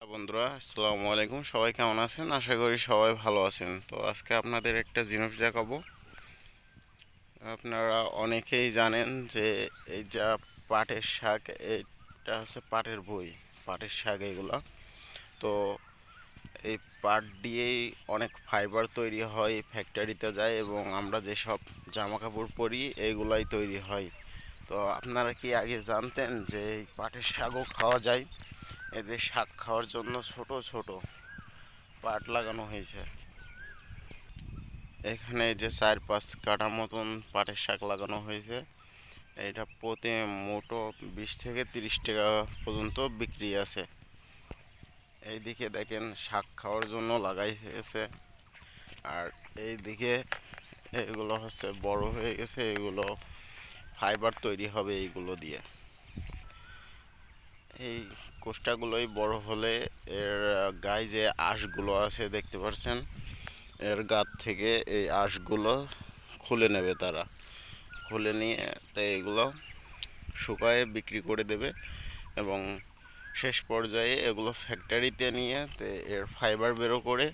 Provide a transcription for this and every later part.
বন্ধুরা, আসসালামু আলাইকুম। সবাই কেমন আছেন? আশা করি সবাই ভালো আছেন। তো আজকে আপনাদের একটা জিনিস দেখাবো। আপনারা অনেকেই জানেন যে এই যা পাটের শাক, এটা হচ্ছে পাটের বই, পাটের শাক এগুলা। তো এই পাট দিয়েই অনেক ফাইবার তৈরি হয়, ফ্যাক্টরিতে যায় এবং আমরা যেসব জামা কাপড় পরি এইগুলাই তৈরি হয়। তো আপনারা কি আগে জানতেন যে এই পাটের শাকও খাওয়া যায়? এদের শাক খাওয়ার জন্য ছোট ছোট পাট লাগানো হয়েছে। এখানে যে 4-5 কাঠা মতন পাটের শাক লাগানো হয়েছে। এটা প্রতি মুঠো 20 থেকে 30 টাকা পর্যন্ত বিক্রি আছে। এইদিকে দেখেন শাক খাওয়ার জন্য লাগাইছে। আর এইদিকে এগুলো হচ্ছে বড় হয়ে গেছে, এগুলো ফাইবার তৈরি হবে এইগুলো দিয়ে। এই কোষ্টাগুলোই বড় হলে এর গায়ে যে আঁশগুলো আছে দেখতে পাচ্ছেন, এর গাত থেকে এই আঁশগুলো খুলে নেবে তারা। খুলে নিয়ে তো এগুলো শুকায়ে বিক্রি করে দেবে এবং শেষ পর্যায়ে এগুলো ফ্যাক্টরিতে নিয়ে তো এর ফাইবার বেরো করে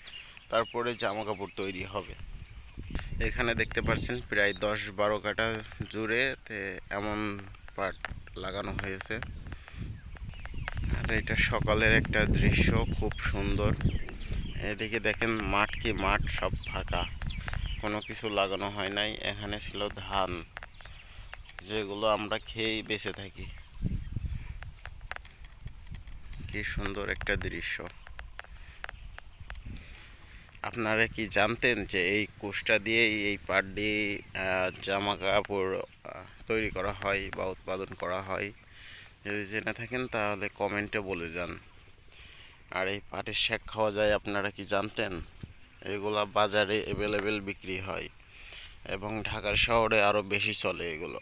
তারপরে জামা কাপড় তৈরি হবে। এখানে দেখতে পাচ্ছেন প্রায় 10-12 কাঠা জুড়ে এমন পাট লাগানো হয়েছে। আর এটা সকালের একটা দৃশ্য, খুব সুন্দর। এদিকে দেখেন মাঠ, কি মাঠ, সব ফাঁকা, কোনো কিছু লাগানো হয় নাই। এখানে ছিল ধান, যেগুলো আমরা খেয়েই বেঁচে থাকি। কি সুন্দর একটা দৃশ্য। আপনারা কি জানতেন যে এই কোষটা দিয়েই, এই পাট দিয়ে জামা কাপড় তৈরি করা হয় বা উৎপাদন করা হয়? যদি জেনে থাকেন তাহলে কমেন্টে বলে যান। আর এই পাটের শাক খাওয়া যায়, আপনারা কি জানতেন? এগুলা বাজারে অ্যাভেলেবেল বিক্রি হয় এবং ঢাকার শহরে আরও বেশি চলে এগুলো।